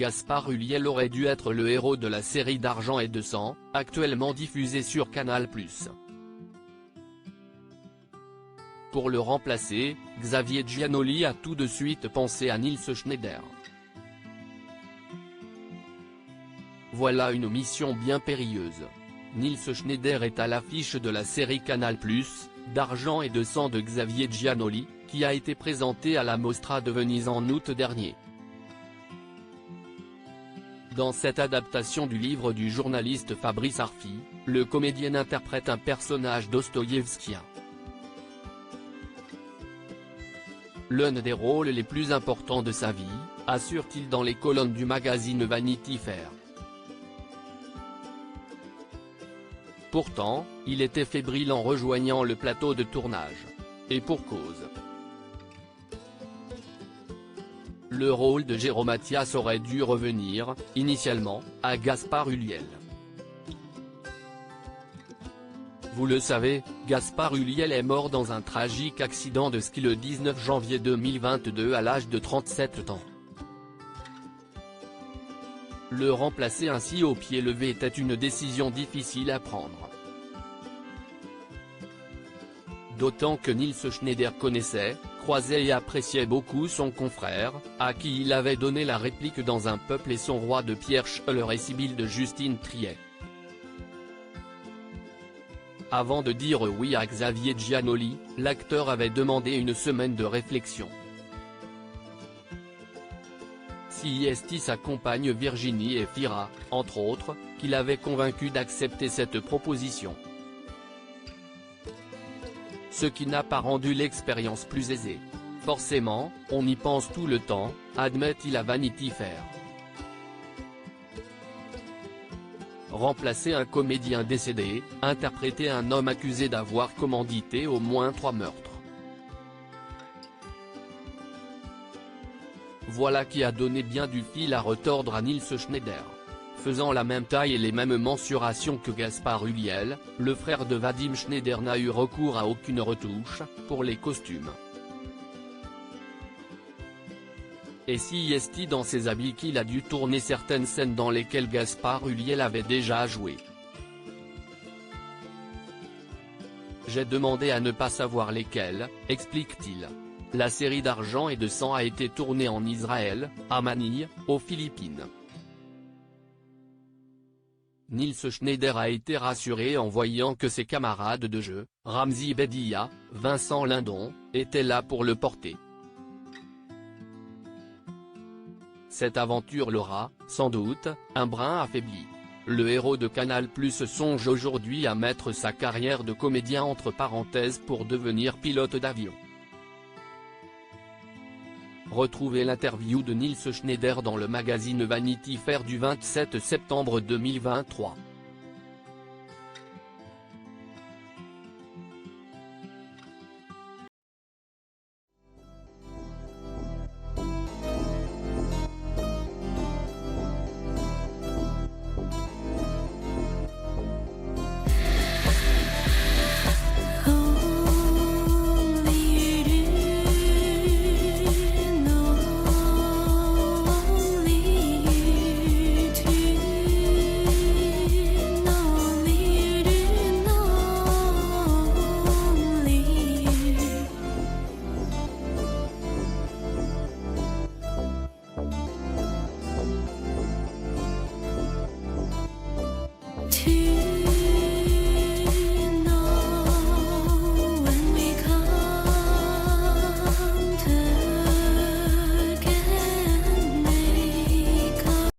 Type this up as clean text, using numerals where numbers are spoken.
Gaspard Ulliel aurait dû être le héros de la série d'Argent et de sang, actuellement diffusée sur Canal+. Pour le remplacer, Xavier Giannoli a tout de suite pensé à Nils Schneider. Voilà une mission bien périlleuse. Nils Schneider est à l'affiche de la série Canal+, d'Argent et de sang de Xavier Giannoli, qui a été présentée à la Mostra de Venise en août dernier. Dans cette adaptation du livre du journaliste Fabrice Arfi, le comédien interprète un personnage dostoïevskien. L'un des rôles les plus importants de sa vie, assure-t-il dans les colonnes du magazine Vanity Fair. Pourtant, il était fébrile en rejoignant le plateau de tournage. Et pour cause. Le rôle de Jérôme Mathias aurait dû revenir, initialement, à Gaspard Ulliel. Vous le savez, Gaspard Ulliel est mort dans un tragique accident de ski le 19 janvier 2022 à l'âge de 37 ans. Le remplacer ainsi au pied levé était une décision difficile à prendre. D'autant que Nils Schneider connaissait, croisait et appréciait beaucoup son confrère, à qui il avait donné la réplique dans Un peuple et son roi de Pierre Scholler et Sibylle de Justine Triet. Avant de dire oui à Xavier Giannoli, l'acteur avait demandé une semaine de réflexion. CIST sa compagne Virginie et Fira, entre autres, qui l'avaient convaincu d'accepter cette proposition. Ce qui n'a pas rendu l'expérience plus aisée. Forcément, on y pense tout le temps, admet-il à Vanity Fair. Remplacer un comédien décédé, interpréter un homme accusé d'avoir commandité au moins 3 meurtres. Voilà qui a donné bien du fil à retordre à Nils Schneider. Faisant la même taille et les mêmes mensurations que Gaspard Ulliel, le frère de Vadim Schneider n'a eu recours à aucune retouche, pour les costumes. Et si est-il dans ses habits qu'il a dû tourner certaines scènes dans lesquelles Gaspard Ulliel avait déjà joué. J'ai demandé à ne pas savoir lesquelles, explique-t-il. La série d'Argent et de sang a été tournée en Israël, à Manille, aux Philippines. Nils Schneider a été rassuré en voyant que ses camarades de jeu, Ramzi Bedia, Vincent Lindon, étaient là pour le porter. Cette aventure l'aura, sans doute, un brin affaibli. Le héros de Canal+ songe aujourd'hui à mettre sa carrière de comédien entre parenthèses pour devenir pilote d'avion. Retrouvez l'interview de Nils Schneider dans le magazine Vanity Fair du 27 septembre 2023.